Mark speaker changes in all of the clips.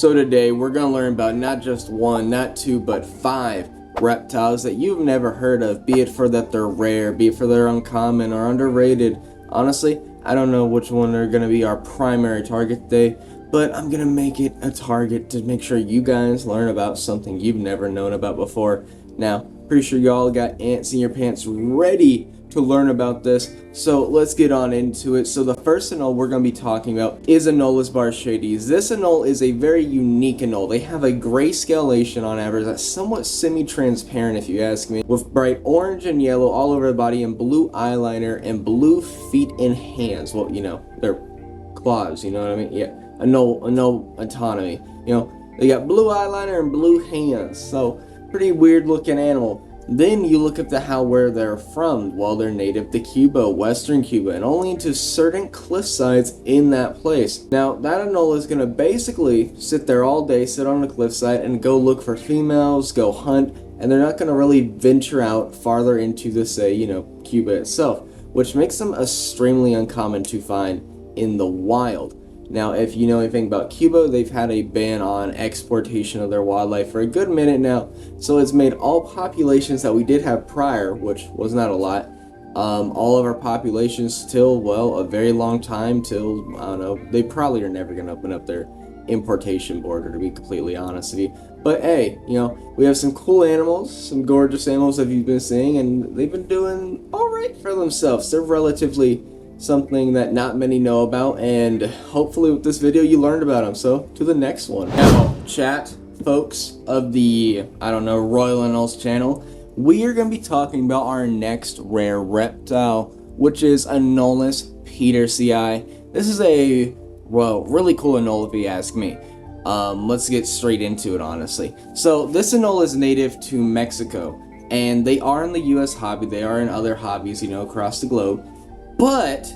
Speaker 1: So today we're going to learn about not just one, not two, but 5 reptiles that you've never heard of, be it for that they're rare, be it for they're uncommon or underrated. Honestly, I don't know which one are going to be our primary target today, but I'm going to make it a target to make sure you guys learn about something you've never known about before. Now, pretty sure y'all got ants in your pants ready to learn about this, so let's get on into it. So the first anole we're going to be talking about is Anoles Bartschi. This anole is a very unique anole. They have a gray scalation on average that's somewhat semi-transparent if you ask me, with bright orange and yellow all over the body and blue eyeliner and blue feet and hands. Well, you know, they're claws, you know what I mean? Yeah, anole autonomy. You know, they got blue eyeliner and blue hands, so pretty weird looking animal. Then you look up to where they're from. Well, they're native to Cuba, western Cuba, and only to certain cliff sides in that place. Now, that anole is going to basically sit there all day, sit on a cliffside, and go look for females, go hunt, and they're not going to really venture out farther into the, say, you know, Cuba itself, which makes them extremely uncommon to find in the wild. Now, if you know anything about Cuba, they've had a ban on exportation of their wildlife for a good minute now, so it's made all populations that we did have prior, which was not a lot, all of our populations till, well, a very long time, till, I don't know, they probably are never going to open up their importation border, to be completely honest with you. But hey, you know, we have some cool animals, some gorgeous animals that you've been seeing, and they've been doing alright for themselves. They're relatively something that not many know about, and hopefully with this video you learned about them. So to the next one. Now, chat folks of the, I don't know, Royal Anoles channel, we are going to be talking about our next rare reptile, which is Anolis petersii. This is a, well, really cool anole if you ask me. Let's get straight into it, honestly. So this anole is native to Mexico, and they are in the US hobby, they are in other hobbies, you know, across the globe. But,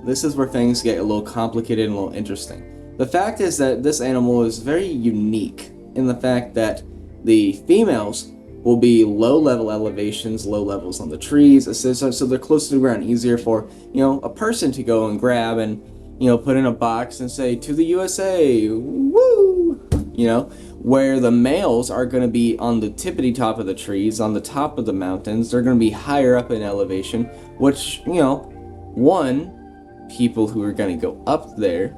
Speaker 1: this is where things get a little complicated and a little interesting. The fact is that this animal is very unique in the fact that the females will be low level elevations, low levels on the trees, so they're close to the ground, easier for, you know, a person to go and grab and, you know, put in a box and say, to the USA, woo, you know, where the males are going to be on the tippity top of the trees, on the top of the mountains. They're going to be higher up in elevation, which, you know, people who are going to go up there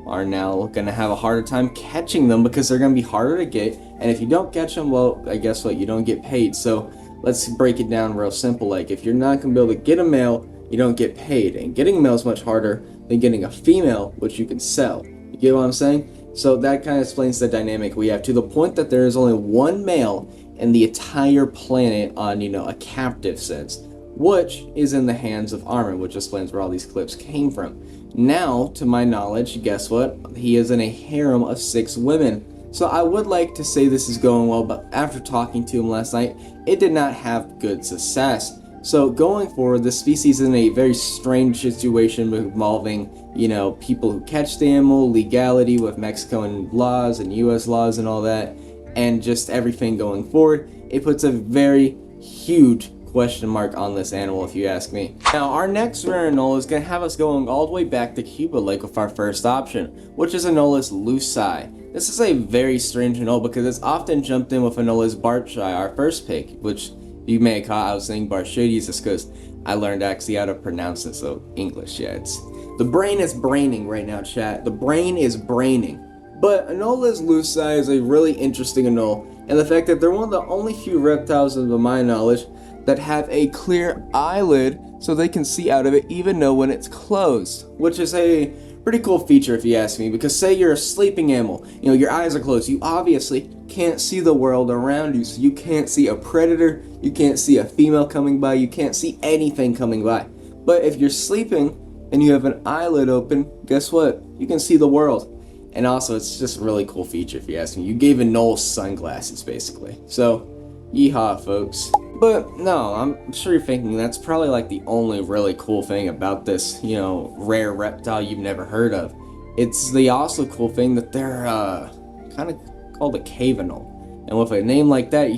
Speaker 1: are now going to have a harder time catching them because they're going to be harder to get, and if you don't catch them, well, I guess what, you don't get paid. So let's break it down real simple. Like, if you're not going to be able to get a male, you don't get paid, and getting a male is much harder than getting a female, which you can sell. You get what I'm saying? So that kind of explains the dynamic we have, to the point that there is only one male in the entire planet on, you know, a captive sense, which is in the hands of Armin, which explains where all these clips came from. Now, to my knowledge, guess what? He is in a harem of 6 women. So I would like to say this is going well, but after talking to him last night, it did not have good success. So going forward, this species is in a very strange situation involving, you know, people who catch the animal, legality with Mexican laws and US laws and all that, and just everything going forward. It puts a very huge question mark on this animal, if you ask me. Now, our next rare anole is going to have us going all the way back to Cuba, like with our first option, which is Anoles Lucius. This is a very strange anole because it's often jumped in with Anoles Bartschi, our first pick, which you may have caught I was saying Bartschi just because I learned actually how to pronounce it, so English, yeah, it's... The brain is braining right now, chat. The brain is braining. But Anoles Lucius is a really interesting anole, and the fact that they're one of the only few reptiles, to my knowledge, that have a clear eyelid so they can see out of it even though when it's closed, which is a pretty cool feature if you ask me, because say you're a sleeping animal, you know, your eyes are closed, you obviously can't see the world around you, so you can't see a predator, you can't see a female coming by, you can't see anything coming by. But if you're sleeping and you have an eyelid open, guess what? You can see the world. And also, it's just a really cool feature if you ask me. You gave Anole sunglasses, basically. So, yeehaw, folks. But no, I'm sure you're thinking that's probably like the only really cool thing about this, you know, rare reptile you've never heard of. It's the also cool thing that they're kind of called a cave anole. And with a name like that,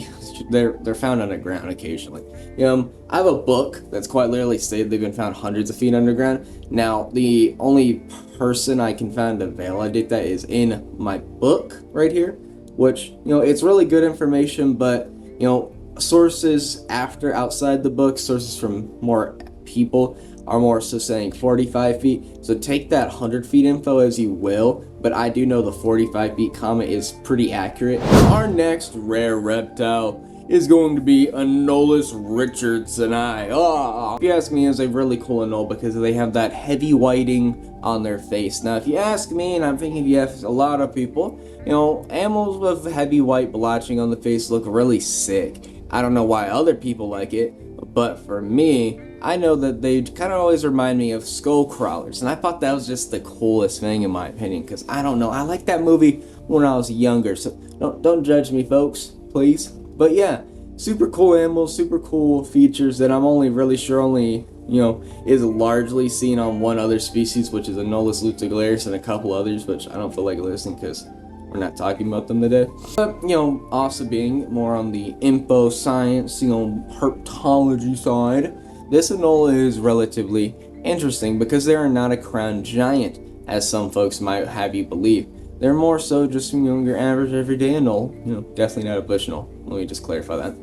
Speaker 1: they're found underground occasionally. I have a book that's quite literally stated they've been found hundreds of feet underground. Now, the only person I can find to validate that is in my book right here, which, it's really good information, but, sources outside the book, sources from more people are more so saying 45 feet. So take that 100 feet info as you will, but I do know the 45 feet comment is pretty accurate. Our next rare reptile is going to be Anolis richardi. If you ask me, it's a really cool anole because they have that heavy whiting on their face. Now, if you ask me, and I'm thinking if you ask a lot of people, animals with heavy white blotching on the face look really sick. I don't know why other people like it, but for me, I know that they kind of always remind me of skull crawlers, and I thought that was just the coolest thing in my opinion, because I don't know, I liked that movie when I was younger, so don't judge me, folks, please. But yeah, super cool animals, super cool features that I'm only really sure is largely seen on one other species, which is Anolis luteolaris, and a couple others, which I don't feel like listing because we're not talking about them today. But, also being more on the info science, herptology side, this anole is relatively interesting because they are not a crown giant, as some folks might have you believe. They're more so just, your average everyday anole, definitely not a bush anole. Let me just clarify that.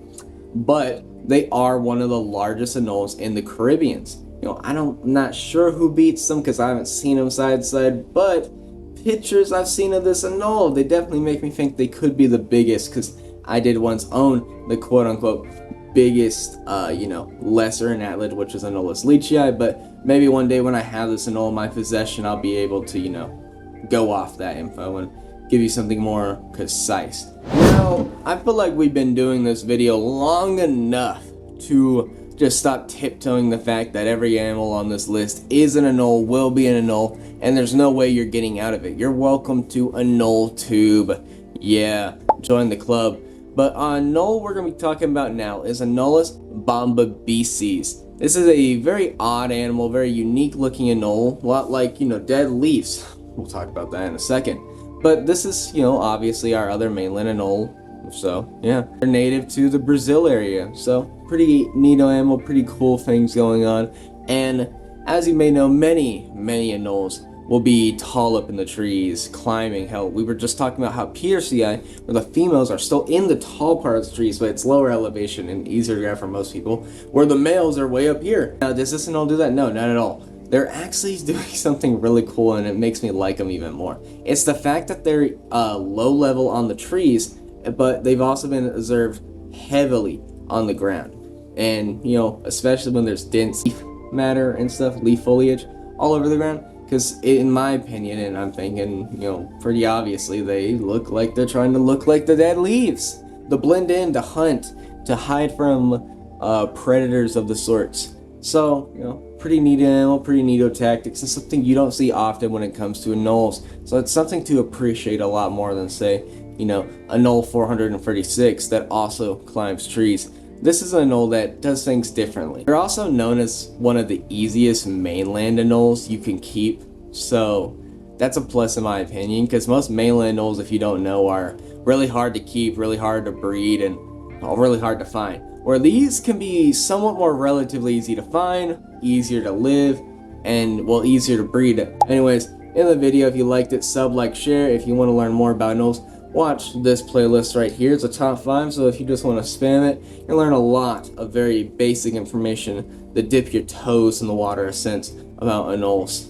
Speaker 1: But they are one of the largest anoles in the Caribbean. I'm not sure who beats them because I haven't seen them side to side, but pictures I've seen of this anole, they definitely make me think they could be the biggest, because I did once own the quote-unquote biggest, lesser anathlid, which is Anolis leachii, but maybe one day when I have this anole in my possession, I'll be able to, go off that info and give you something more concise. Now, I feel like we've been doing this video long enough to just stop tiptoeing the fact that every animal on this list is an anole, will be an anole, and there's no way you're getting out of it. You're welcome to Anole Tube. Yeah, join the club. But anole we're going to be talking about now is Anoles bombabesis. This is a very odd animal, very unique looking anole, a lot like, dead leaves. We'll talk about that in a second. But this is, obviously our other mainland anole. So, yeah. They're native to the Brazil area. So, pretty neato animal, pretty cool things going on. And as you may know, many anoles will be tall up in the trees, climbing. Hell, we were just talking about how Peteri, where the females are still in the tall part of the trees, but it's lower elevation and easier to grab for most people, where the males are way up here. Now, does this anole do that? No, not at all. They're actually doing something really cool, and it makes me like them even more. It's the fact that they're low level on the trees, but they've also been observed heavily on the ground. And, especially when there's dense leaf matter and stuff, leaf foliage all over the ground. Because in my opinion, and I'm thinking, pretty obviously, they look like they're trying to look like the dead leaves. To blend in, to hunt, to hide from predators of the sorts. So, pretty neat animal, pretty neato tactics, and something you don't see often when it comes to anoles. So it's something to appreciate a lot more than, say, Anole 436 that also climbs trees. This is an anole that does things differently. They're also known as one of the easiest mainland anoles you can keep, so that's a plus in my opinion, because most mainland anoles, if you don't know, are really hard to keep, really hard to breed, and really hard to find. Where these can be somewhat more relatively easy to find, easier to live, and, well, easier to breed. Anyways, in the video, if you liked it, sub, like, share. If you want to learn more about anoles, watch this playlist right here. It's a top 5, so if you just want to spam it, you'll learn a lot of very basic information that dip your toes in the water a sense about anoles.